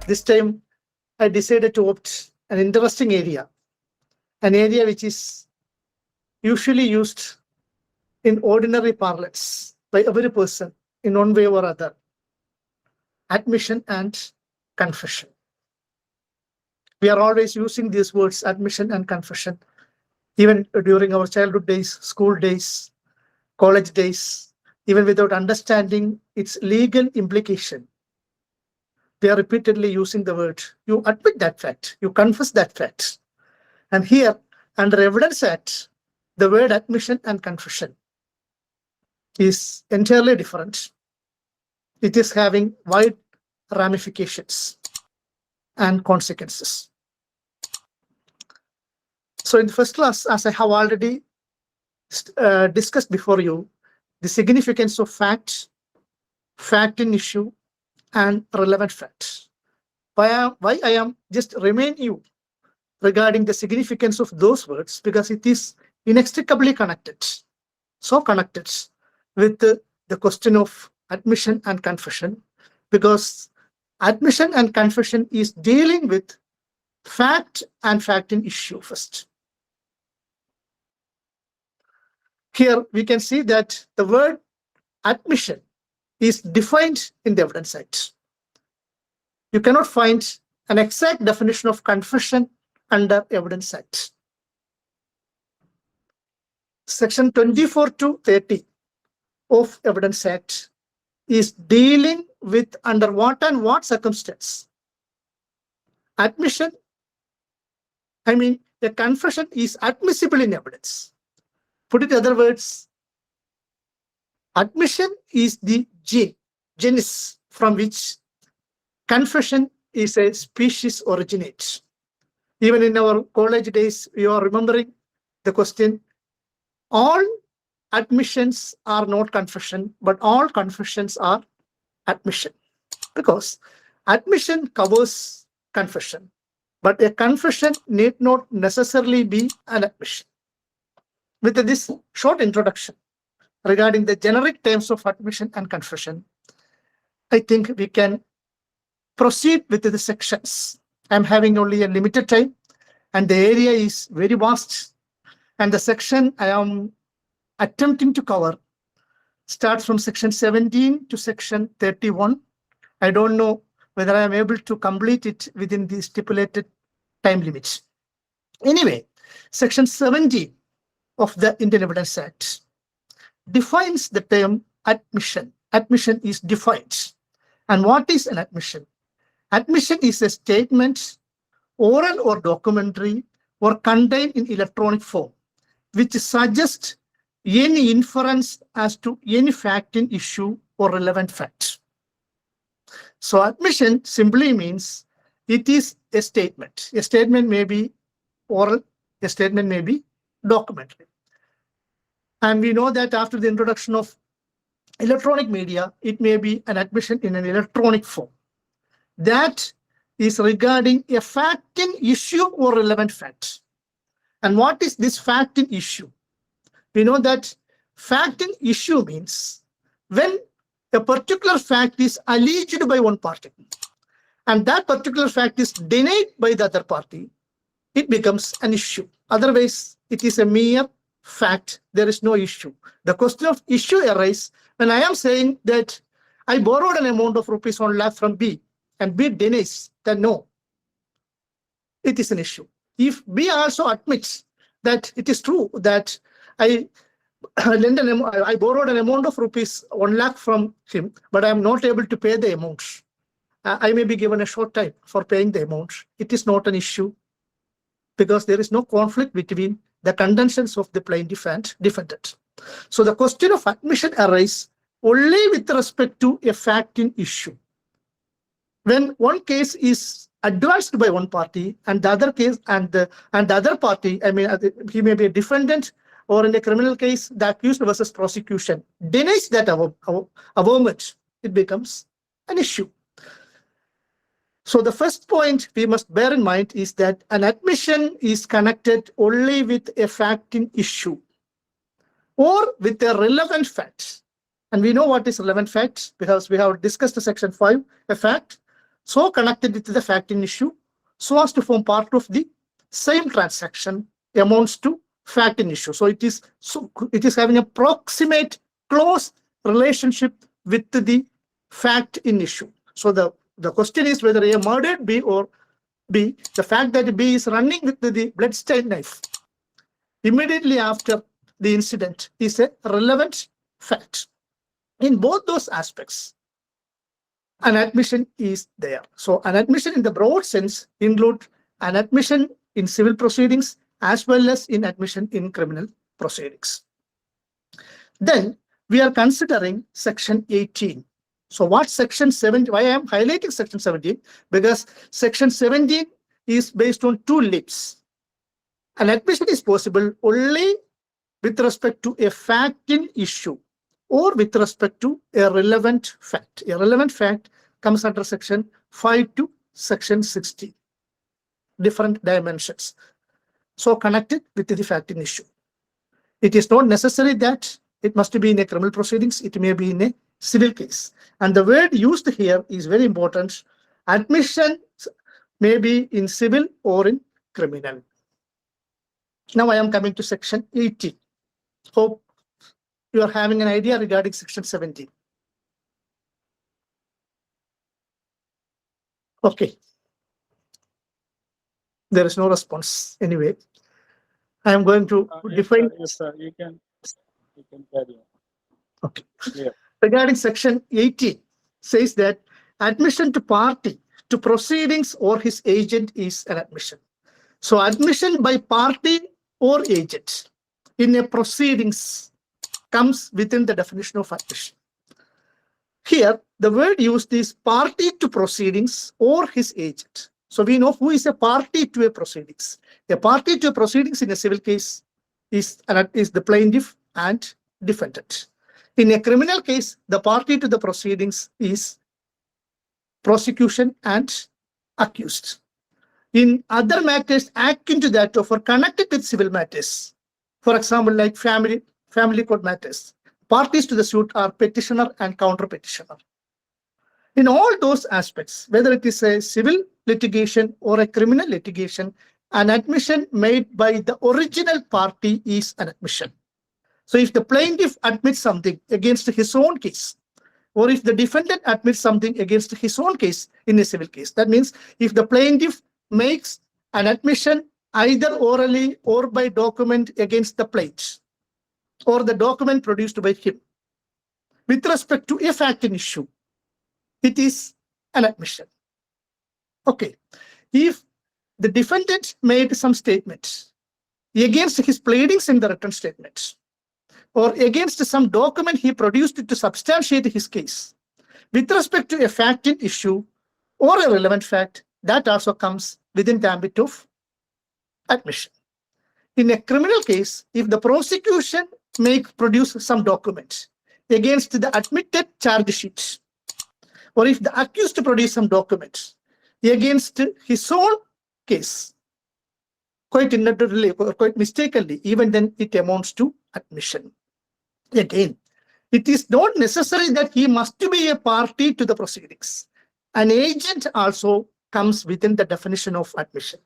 This time I decided to opt an interesting area, an area which is usually used in ordinary parlance by every person in one way or other: admission and confession. We are always using these words, admission and confession, even during our childhood days, school days, college days, even without understanding its legal implication. We are repeatedly using the word. You admit that fact, you confess that fact. And here, under Evidence Act, the word admission and confession is entirely different. It is having wide ramifications and consequences. So in the first class, as I have already discussed before you, the significance of fact, fact in issue, and relevant fact. Why I am just reminding you regarding the significance of those words, because it is inextricably connected, so connected with the question of admission and confession, because admission and confession is dealing with fact and fact in issue first. Here we can see that the word admission is defined in the Evidence Act. You cannot find an exact definition of confession under Evidence Act. Section 24 to 30 of Evidence Act is dealing with under what and what circumstance admission, the confession is admissible in evidence. Put it in other words, admission is the genus from which confession is a species originates. Even in our college days, you are remembering the question, all admissions are not confession, but all confessions are admission. Because admission covers confession, but a confession need not necessarily be an admission. With this short introduction regarding the generic terms of admission and confession, I think we can proceed with the sections. I'm having only a limited time, and the area is very vast, and the section I am attempting to cover starts from section 17 to section 31. I don't know whether I am able to complete it within the stipulated time limits. Anyway, section 17 of the Indian Evidence Act defines the term admission. Admission is defined. And what is an admission? Admission is a statement, oral or documentary, or contained in electronic form, which suggests any inference as to any fact in issue or relevant fact. So admission simply means it is a statement. A statement may be oral, a statement may be documentary. And we know that after the introduction of electronic media, it may be an admission in an electronic form. That is regarding a fact in issue or relevant fact. And what is this fact in issue? We know that fact in issue means when a particular fact is alleged by one party and that particular fact is denied by the other party, it becomes an issue. Otherwise, it is a mere fact. There is no issue. The question of issue arises when I am saying that I borrowed an amount of rupees 1 lakh from B and B denies, then no, it is an issue. If B also admits that it is true that I borrowed an amount of rupees 1 lakh from him, but I am not able to pay the amount, I may be given a short time for paying the amount. It is not an issue because there is no conflict between the contentions of the plaintiff and defendant. So the question of admission arises only with respect to a fact in issue. When one case is advanced by one party and the other case and the other party, he may be a defendant, or in a criminal case, the accused versus prosecution denies that avowment, it becomes an issue. So the first point we must bear in mind is that an admission is connected only with a fact in issue or with a relevant fact. And we know what is relevant fact because we have discussed the section 5, a fact. so connected with the fact in issue so as to form part of the same transaction amounts to fact in issue. So it is having a proximate close relationship with the fact in issue. So the question is whether A murdered B or B. The fact that B is running with the bloodstained knife immediately after the incident is a relevant fact. In both those aspects, an admission is there. So an admission in the broad sense include an admission in civil proceedings as well as in admission in criminal proceedings. Then we are considering section 18. So what section 17, why I am highlighting section 17? Because section 17 is based on two limbs. An admission is possible only with respect to a fact in issue or with respect to a relevant fact. A relevant fact comes under section 5 to section 16. Different dimensions. So connected with the fact in issue. It is not necessary that it must be in a criminal proceedings. It may be in a civil case. And the word used here is very important. Admission may be in civil or in criminal. Now I am coming to section 18. Hope you are having an idea regarding section 17. Okay. There is no response anyway. I am going to define. Yes, sir. You can carry on. Okay. Yeah. Regarding section 18, says that admission to party to proceedings or his agent is an admission. So admission by party or agent in a proceedings comes within the definition of admission. Here, the word used is party to proceedings or his agent. So we know who is a party to a proceedings. A party to a proceedings in a civil case is the plaintiff and defendant. In a criminal case, the party to the proceedings is prosecution and accused. In other matters akin to that or connected with civil matters, for example, like family court matters, parties to the suit are petitioner and counter petitioner. In all those aspects, whether it is a civil litigation or a criminal litigation, an admission made by the original party is an admission. So if the plaintiff admits something against his own case, or if the defendant admits something against his own case in a civil case, that means if the plaintiff makes an admission either orally or by document against the plaintiff, or the document produced by him, with respect to a fact in issue, it is an admission. Okay. If the defendant made some statements against his pleadings in the written statements, or against some document he produced to substantiate his case, with respect to a fact in issue or a relevant fact, that also comes within the ambit of admission. In a criminal case, if the prosecution may produce some documents against the admitted charge sheet, or if the accused produce some documents against his own case, quite inadvertently or quite mistakenly, even then it amounts to admission. Again, it is not necessary that he must be a party to the proceedings. An agent also comes within the definition of admission.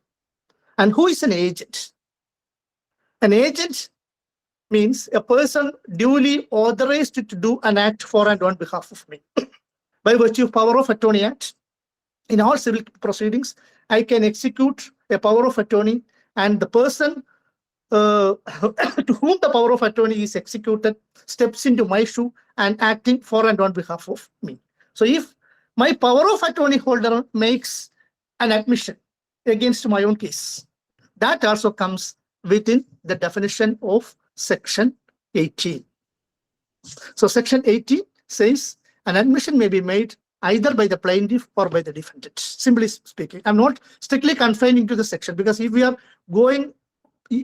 And who is an agent? An agent means a person duly authorized to do an act for and on behalf of me. By virtue of Power of Attorney Act, in all civil proceedings, I can execute a power of attorney, and the person to whom the power of attorney is executed steps into my shoe and acting for and on behalf of me. So if my power of attorney holder makes an admission against my own case, that also comes within the definition of section 18. So section 18 says an admission may be made either by the plaintiff or by the defendant. Simply speaking, I'm not strictly confining to the section, because if we are going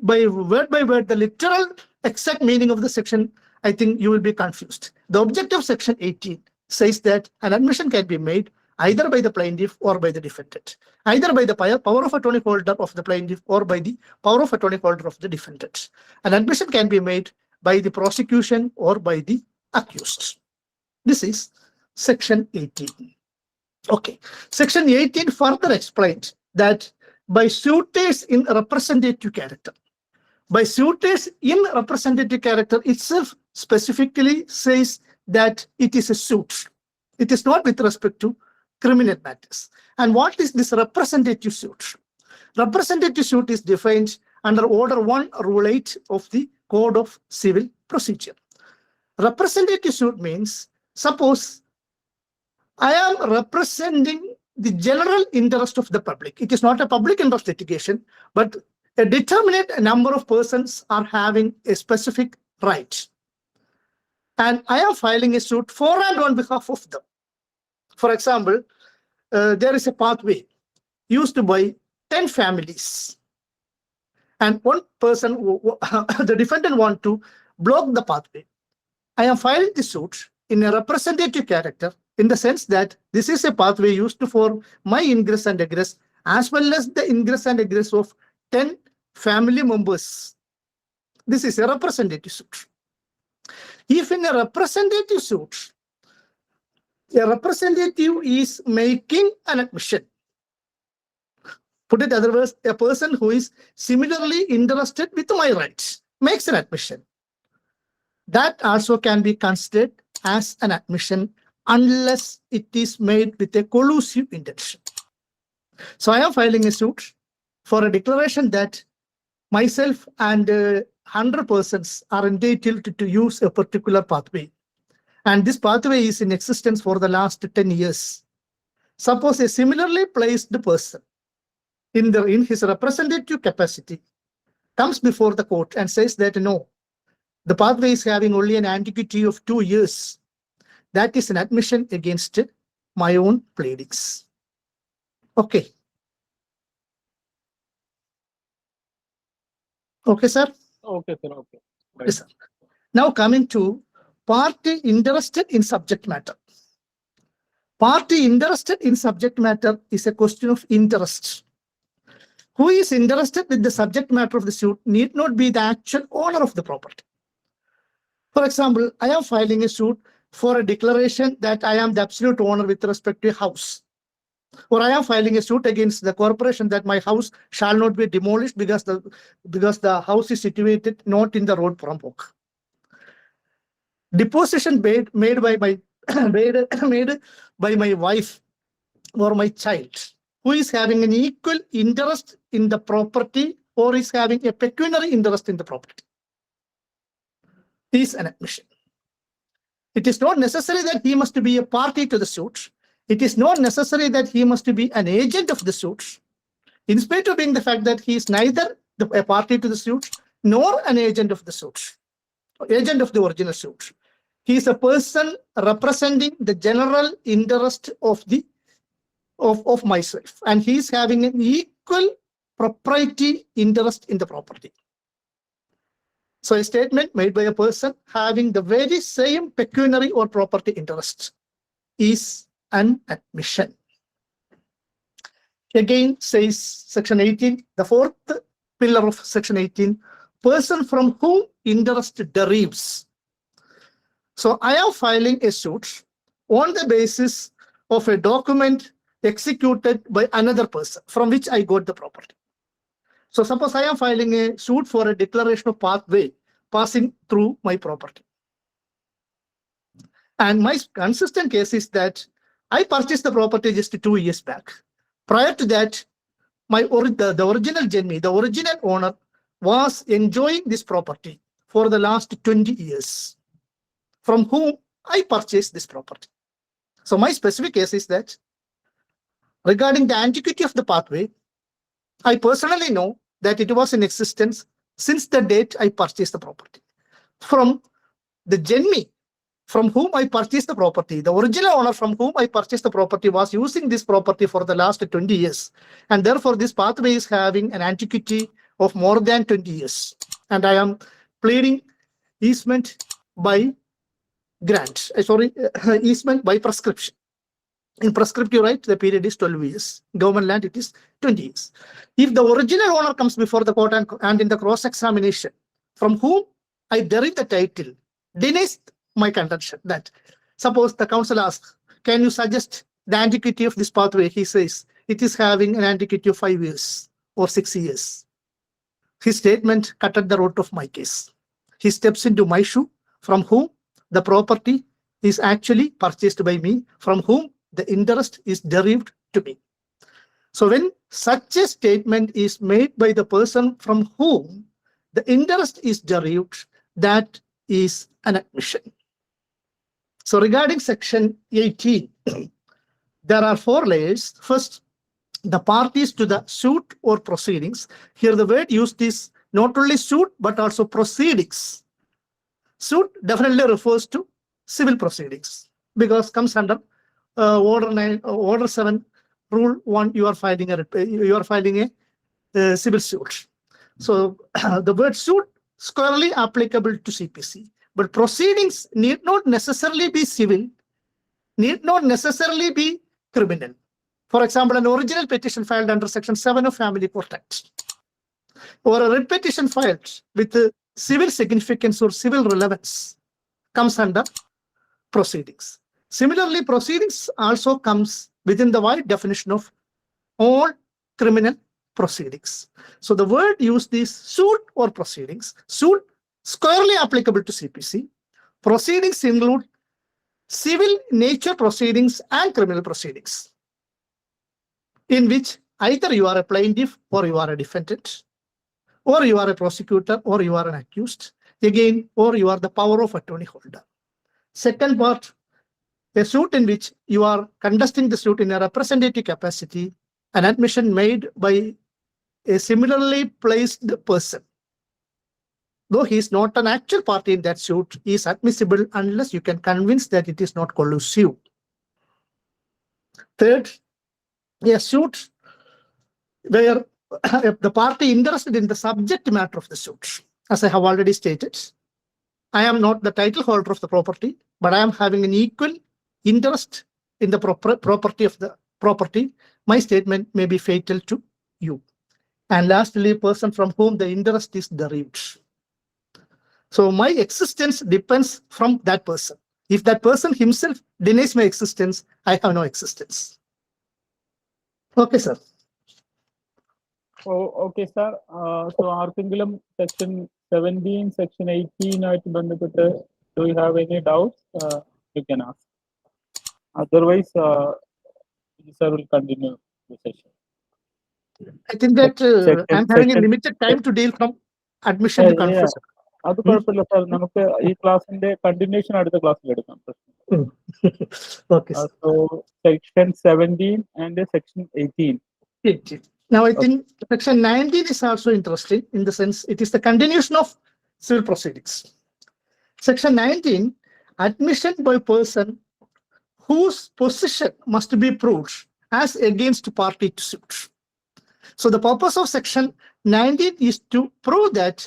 by word, the literal exact meaning of the section, I think you will be confused. The objective of section 18 says that an admission can be made either by the plaintiff or by the defendant, either by the power of attorney holder of the plaintiff or by the power of attorney holder of the defendant. An admission can be made by the prosecution or by the accused. This is section 18. Okay. Section 18 further explained that by suitors in representative character. By suitors in representative character itself specifically says that it is a suit. It is not with respect to criminal matters. And what is this representative suit? Representative suit is defined under Order 1, Rule 8 of the Code of Civil Procedure. Representative suit means, suppose I am representing the general interest of the public. It is not a public interest litigation, but a determinate number of persons are having a specific right. And I am filing a suit for and on behalf of them. For example, there is a pathway used by 10 families. And one person, the defendant wants to block the pathway. I am filing the suit in a representative character, in the sense that this is a pathway used for my ingress and egress, as well as the ingress and egress of 10 family members. This is a representative suit. If in a representative suit, a representative is making an admission, put it otherwise, a person who is similarly interested with my rights makes an admission, that also can be considered as an admission unless it is made with a collusive intention. So I am filing a suit for a declaration that myself and 100 persons are entitled to use a particular pathway. And this pathway is in existence for the last 10 years. Suppose a similarly placed person in his representative capacity comes before the court and says that no, the pathway is having only an antiquity of 2 years. That is an admission against my own pleadings. Okay. Okay, sir? Okay, sir. Okay. Right. Yes, sir. Now coming to party interested in subject matter. Party interested in subject matter is a question of interest. Who is interested with the subject matter of the suit need not be the actual owner of the property. For example, I am filing a suit for a declaration that I am the absolute owner with respect to a house. Or I am filing a suit against the corporation that my house shall not be demolished because the house is situated not in the road Purampok. Deposition made by my made by my wife or my child, who is having an equal interest in the property or is having a pecuniary interest in the property, is an admission. It is not necessary that he must be a party to the suit. It is not necessary that he must be an agent of the suit, in spite of being the fact that he is neither a party to the suit nor an agent of the suit, agent of the original suit. He is a person representing the general interest of myself, and he is having an equal propriety interest in the property. So a statement made by a person having the very same pecuniary or property interest is an admission. Again, says section 18, the fourth pillar of section 18, person from whom interest derives. So I am filing a suit on the basis of a document executed by another person from which I got the property. So suppose I am filing a suit for a declaration of pathway passing through my property. And my consistent case is that I purchased the property just 2 years back. Prior to that, the original Jenny, the original owner, was enjoying this property for the last 20 years, from whom I purchased this property. So my specific case is that regarding the antiquity of the pathway, I personally know that it was in existence since the date I purchased the property. From the Jenny from whom I purchased the property, the original owner from whom I purchased the property was using this property for the last 20 years. And therefore, this pathway is having an antiquity of more than 20 years. And I am pleading easement by grant, easement by prescription. In prescriptive right, the period is 12 years. Government land, it is 20 years. If the original owner comes before the court and in the cross-examination, from whom I derive the title, denies my contention that, suppose the counsel asks, can you suggest the antiquity of this pathway, he says it is having an antiquity of 5 years or 6 years. His statement cut at the root of my case. He steps into my shoe, from whom the property is actually purchased by me, from whom the interest is derived to me. So when such a statement is made by the person from whom the interest is derived, that is an admission. So regarding section 18, there are 4 layers. First, the parties to the suit or proceedings. Here the word used is not only suit but also proceedings. Suit definitely refers to civil proceedings because comes under Order 7, Rule 1. You are filing a civil suit. So the word suit squarely applicable to CPC, but proceedings need not necessarily be civil, need not necessarily be criminal. For example, an original petition filed under Section 7 of Family Court Act, or a writ petition filed with civil significance or civil relevance comes under proceedings. Similarly, proceedings also comes within the wide definition of all criminal proceedings. So the word used is suit or proceedings. Suit squarely applicable to CPC. Proceedings include civil nature proceedings and criminal proceedings, in which either you are a plaintiff or you are a defendant, or you are a prosecutor or you are an accused, again, or you are the power of attorney holder. Second part, a suit in which you are contesting the suit in a representative capacity, an admission made by a similarly placed person. Though he is not an actual party in that suit, he is admissible unless you can convince that it is not collusive. Third, a suit where the party interested in the subject matter of the suit. As I have already stated, I am not the title holder of the property, but I am having an equal interest in the property of the property. My statement may be fatal to you. And lastly, a person from whom the interest is derived. So my existence depends from that person. If that person himself denies my existence, I have no existence. Okay, sir. Oh, okay, sir. So ആർക്കെങ്കിലും section 17, section 18 ആയിട്ട് ബന്ധപ്പെട്ട് do you have any doubts? You can ask. Otherwise, sir will continue the session. I think that I'm having a limited time to deal from admission to confession. അത് കുഴപ്പമില്ല sir, നമുക്ക് ഈ ക്ലാസിന്റെ continuation അടുത്ത ക്ലാസ്സിൽ എടുക്കാം. Okay. So section 17 and section 18. Now I think section 19 is also interesting in the sense it is the continuation of civil proceedings. Section 19, admission by person whose position must be proved as against party to suit. So the purpose of section 19 is to prove that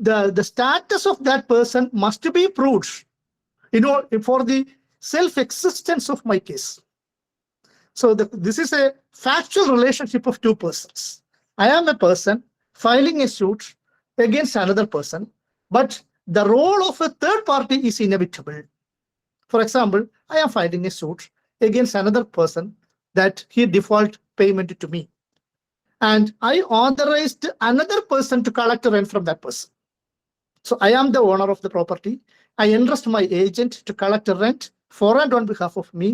the status of that person must be proved, for the self-existence of my case. So this is a factual relationship of two persons. I am a person filing a suit against another person, but the role of a third party is inevitable. For example, I am filing a suit against another person that he default payment to me. And I authorized another person to collect rent from that person. So I am the owner of the property. I entrust my agent to collect rent for and on behalf of me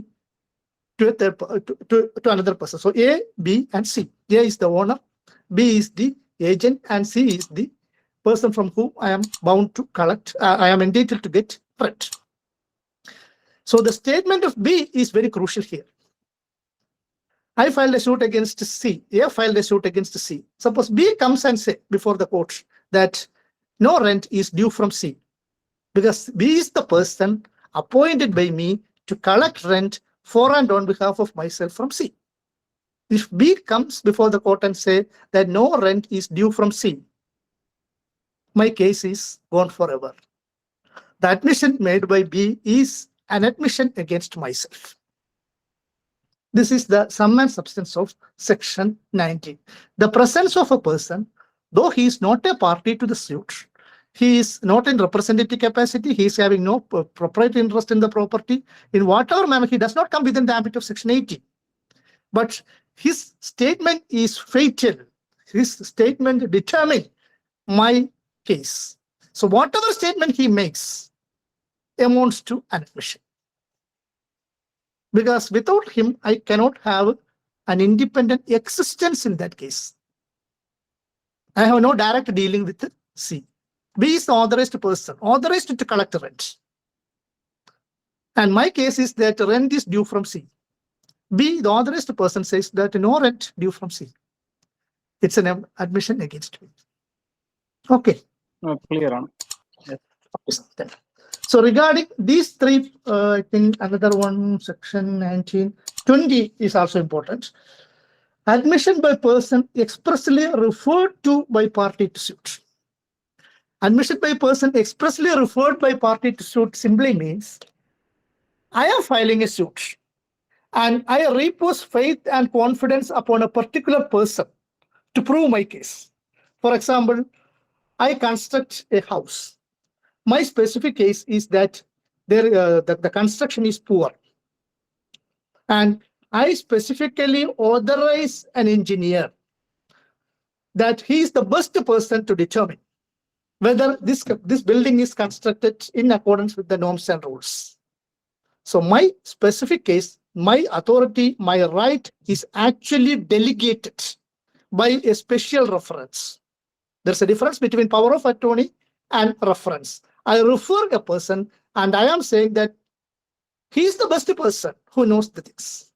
to another person. So A, B, and C. A is the owner, B is the agent, and C is the person from whom I am bound to collect. I am entitled to get rent. So the statement of B is very crucial here. I filed a suit against C. A filed a suit against C. Suppose B comes and say before the court that no rent is due from C, because B is the person appointed by me to collect rent for and on behalf of myself from C. If B comes before the court and say that no rent is due from C, my case is gone forever. The admission made by B is an admission against myself. This is the sum and substance of section 19. The presence of a person, though he is not a party to the suit, He is not in representative capacity. He is having no proprietary interest in the property. In whatever manner, he does not come within the ambit of Section 18. But his statement is fatal. His statement determines my case. So whatever statement he makes amounts to an admission. Because without him, I cannot have an independent existence in that case. I have no direct dealing with C. B is the authorized person, authorized to collect rent. And my case is that rent is due from C. B, the authorized person, says that no rent due from C. It's an admission against me. Okay. Clear on. Yes. So regarding these three, I think another one, section 1920 is also important. Admission by person expressly referred to by party to suit. Admission by person expressly referred by party to suit simply means I am filing a suit and I repose faith and confidence upon a particular person to prove my case. For example, I construct a house. My specific case is that the construction is poor. And I specifically authorize an engineer that he is the best person to determine whether this building is constructed in accordance with the norms and rules. So my specific case, my authority, my right is actually delegated by a special reference. There's a difference between power of attorney and reference. I refer a person and I am saying that he is the best person who knows the things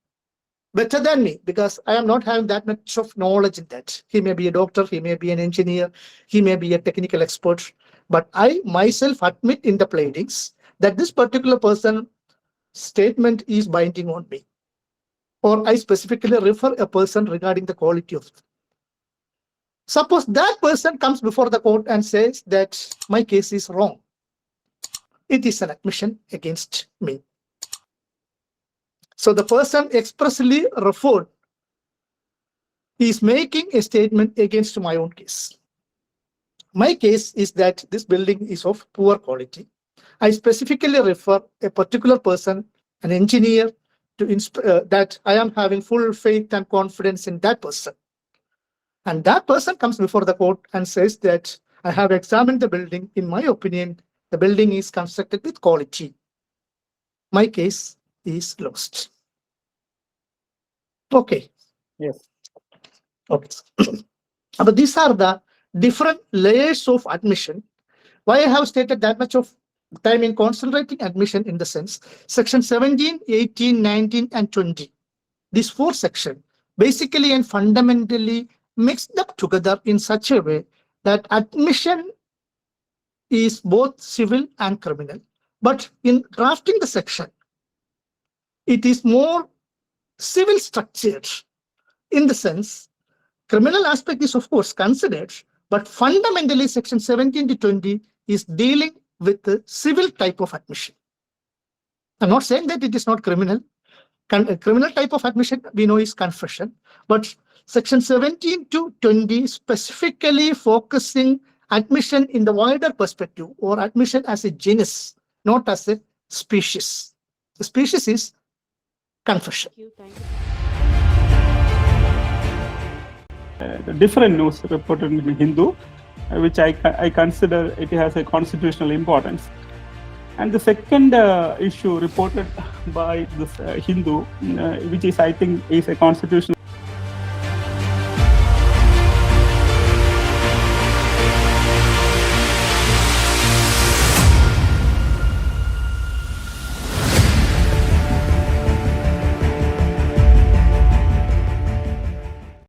better than me, because I am not having that much of knowledge in that. He may be a doctor, he may be an engineer, he may be a technical expert, but I myself admit in the pleadings that this particular person statement is binding on me, or I specifically refer a person regarding the quality of it. Suppose that person comes before the court and says that my case is wrong. It is an admission against me. So the person expressly referred is making a statement against my own case. My case is that this building is of poor quality. I specifically refer a particular person, an engineer, to that I am having full faith and confidence in that person. And that person comes before the court and says that I have examined the building. In my opinion, the building is constructed with quality. My case is lost. Okay. Yes. Okay. But these are the different layers of admission. Why I have stated that much of time in concentrating admission in the sense, section 17, 18, 19, and 20. These four sections basically and fundamentally mixed up together in such a way that admission is both civil and criminal. But in drafting the section, it is more civil structured in the sense, criminal aspect is of course considered, but fundamentally section 17 to 20 is dealing with the civil type of admission. I'm not saying that it is not criminal. Criminal type of admission we know is confession, but section 17 to 20 specifically focusing admission in the wider perspective, or admission as a genus, not as a species. The species is confession. Thank you. The different news reported in Hindu, which I consider it has a constitutional importance. And the second issue reported by this Hindu, which is I think is a constitutional